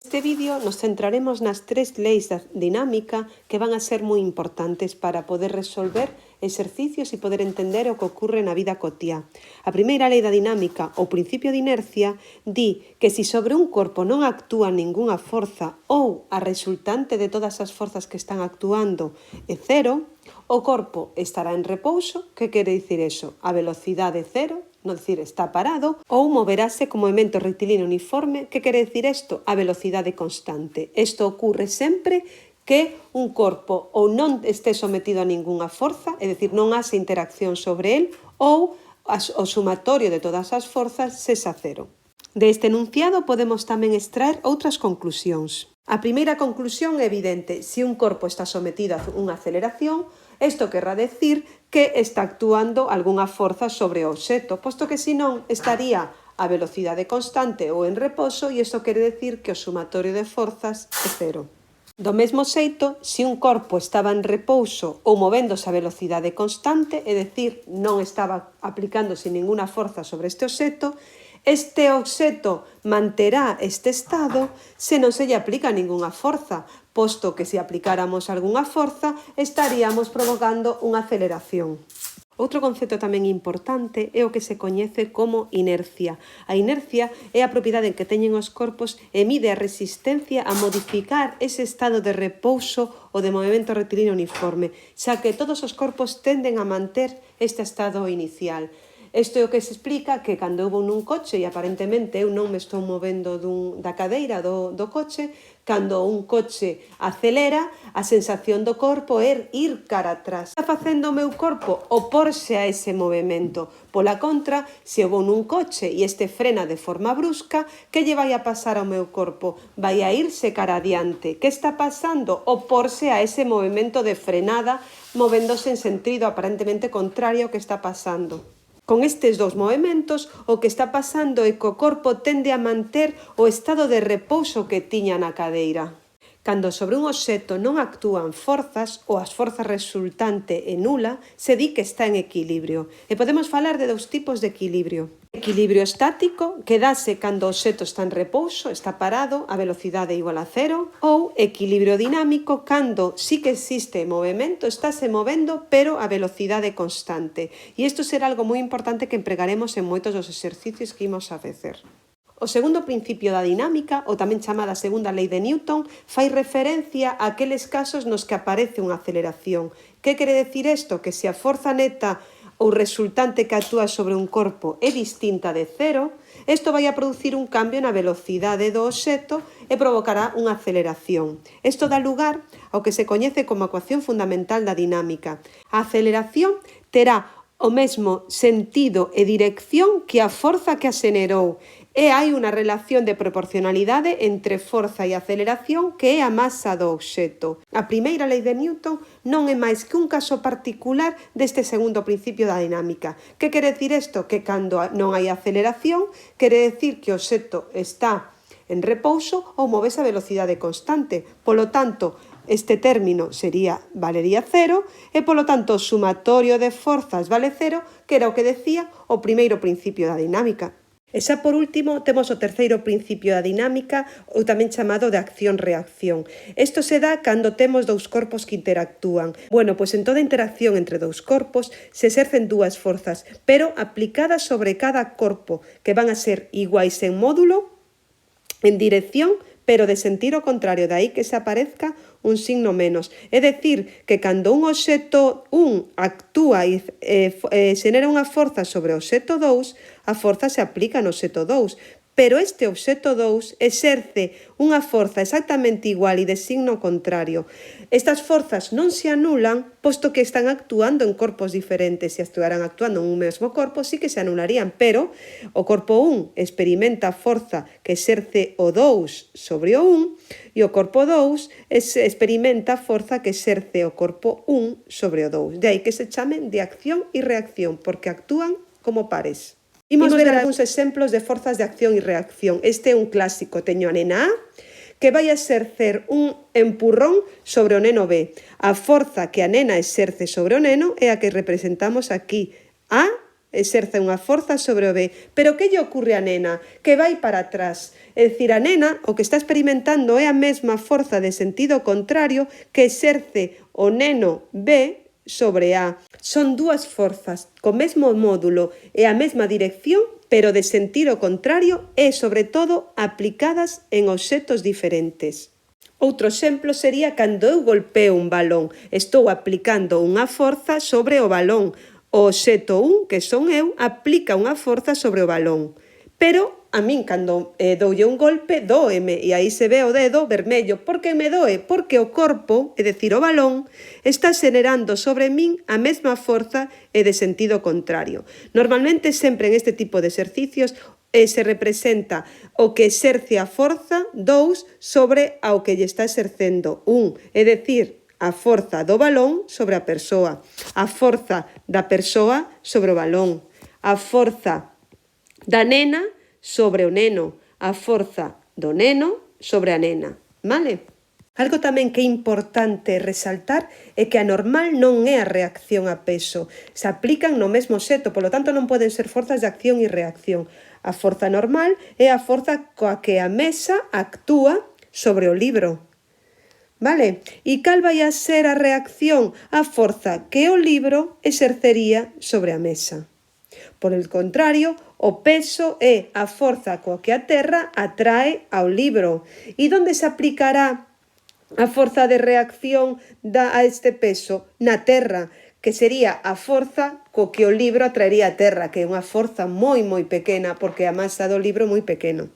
Neste vídeo nos centraremos nas tres leis da dinámica que van a ser moi importantes para poder resolver exercicios e poder entender o que ocorre na vida cotiá. A primeira lei da dinámica, o principio de inercia, di que se sobre un corpo non actúa ningunha forza ou a resultante de todas as forzas que están actuando é cero, o corpo estará en repouso. Que quere dicir eso? A velocidade cero, non dicir está parado, ou moverase con movimento rectilíneo uniforme. Que quere dicir isto? A velocidade constante. Isto ocorre sempre que un corpo ou non este sometido a ningunha forza, é dicir, non haxe interacción sobre el, ou o sumatorio de todas as forzas sexa cero. Deste enunciado podemos tamén extraer outras conclusións. A primeira conclusión é evidente: se un corpo está sometido a unha aceleración, isto querrá decir que está actuando algunha forza sobre o obxecto, posto que senón estaría a velocidade constante ou en reposo, e isto quere decir que o sumatorio de forzas é cero. Do mesmo xeito, se un corpo estaba en repouso ou movéndose a velocidade constante, é dicir, non estaba aplicándose ninguna forza sobre este obxecto, este obxecto manterá este estado se non se lle aplica ningunha forza, posto que se aplicáramos algunha forza estaríamos provocando unha aceleración. Outro concepto tamén importante é o que se coñece como inercia. A inercia é a propiedade que teñen os corpos e mide a resistencia a modificar ese estado de repouso ou de movimento rectilíneo uniforme, xa que todos os corpos tenden a manter este estado inicial. Isto é o que se explica que cando eu vou nun coche e aparentemente eu non me estou movendo da cadeira do coche, cando un coche acelera, a sensación do corpo é ir cara atrás. Está facendo o meu corpo oporse a ese movimento. Pola contra, se eu vou nun coche e este frena de forma brusca, que lle vai a pasar ao meu corpo? Vai a irse cara adiante. Que está pasando? Oporse a ese movimento de frenada, movéndose en sentido aparentemente contrario ao que está pasando. Con estes dous movementos, o que está pasando é que o corpo tende a manter o estado de repouso que tiña na cadeira. Cando sobre un obxecto non actúan forzas ou as forzas resultante é nula, se di que está en equilibrio. E podemos falar de dous tipos de equilibrio. Equilibrio estático, que dase cando o obxecto está en repouso, está parado, a velocidade igual a cero, ou equilibrio dinámico, cando sí que existe movimento, estáse movendo, pero a velocidade constante. E isto será algo moi importante que empregaremos en moitos dos exercicios que imos a facer. O segundo principio da dinámica, ou tamén chamada segunda lei de Newton, fai referencia a aqueles casos nos que aparece unha aceleración. Que quere decir isto? Que se a forza neta ou resultante que actúa sobre un corpo é distinta de cero, isto vai a producir un cambio na velocidade do obxecto e provocará unha aceleración. Isto dá lugar ao que se coñece como a ecuación fundamental da dinámica. A aceleración terá o mesmo sentido e dirección que a forza que a xenerou, e hai unha relación de proporcionalidade entre forza e aceleración que é a masa do obxecto. A primeira lei de Newton non é máis que un caso particular deste segundo principio da dinámica. Que quere dicir isto? Que cando non hai aceleración, quere dicir que o obxecto está en repouso ou móvese a velocidade constante. Polo tanto, este término valería cero e, polo tanto, o sumatorio de forzas vale cero, que era o que decía o primeiro principio da dinámica. E xa por último temos o terceiro principio da dinámica, ou tamén chamado de acción-reacción. Isto se dá cando temos dous corpos que interactúan. Bueno, pois en toda interacción entre dous corpos se exercen dúas forzas, pero aplicadas sobre cada corpo, que van a ser iguais en módulo, en dirección, pero de sentido contrario, de aí que se aparezca un signo menos. É dicir, que cando un obxecto 1 actúa e xenera unha forza sobre o obxecto 2, a forza se aplica no obxecto 2, pero este obxecto 2 exerce unha forza exactamente igual e de signo contrario. Estas forzas non se anulan, posto que están actuando en corpos diferentes. Se estuveran actuando en un mesmo corpo, sí que se anularían, pero o corpo 1 experimenta a forza que exerce o 2 sobre o 1 e o corpo 2 experimenta a forza que exerce o corpo 1 sobre o 2. De aí que se chamen de acción e reacción, porque actúan como pares. Imos ver algúns exemplos de forzas de acción e reacción. Este é un clásico. Teño a nena A, que vai a exercer un empurrón sobre o neno B. A forza que a nena exerce sobre o neno é a que representamos aquí, A exerce unha forza sobre o B. Pero que lle ocorre a nena? Que vai para atrás. É dicir, a nena o que está experimentando é a mesma forza de sentido contrario que exerce o neno B sobre A. Son dúas forzas co mesmo módulo e a mesma dirección, pero de sentido contrario e, sobre todo, aplicadas en obxectos diferentes. Outro exemplo sería cando eu golpeo un balón. Estou aplicando unha forza sobre o balón. O obxecto 1, que son eu, aplica unha forza sobre o balón. Pero a min, cando doulle un golpe, dóeme, e aí se ve o dedo vermello. Por que me doe? Porque o corpo, é dicir, o balón, está xenerando sobre min a mesma forza e de sentido contrario. Normalmente, sempre en este tipo de exercicios, se representa o que exerce a forza 2 sobre ao que lle está exercendo 1, é dicir, a forza do balón sobre a persoa, a forza da persoa sobre o balón, a forza da nena sobre o neno, a forza do neno sobre a nena, vale? Algo tamén que é importante resaltar é que a normal non é a reacción a peso. Se aplican no mesmo xeto, polo tanto non poden ser forzas de acción e reacción. A forza normal é a forza coa que a mesa actúa sobre o libro. Vale? E cal vai a ser a reacción? A forza que o libro exercería sobre a mesa. Por el contrario, o peso é a forza coa que a terra atrae ao libro. E onde se aplicará a forza de reacción a este peso? Na terra, que sería a forza co que o libro atraería a terra, que é unha forza moi pequena, porque a masa do libro é moi pequeno.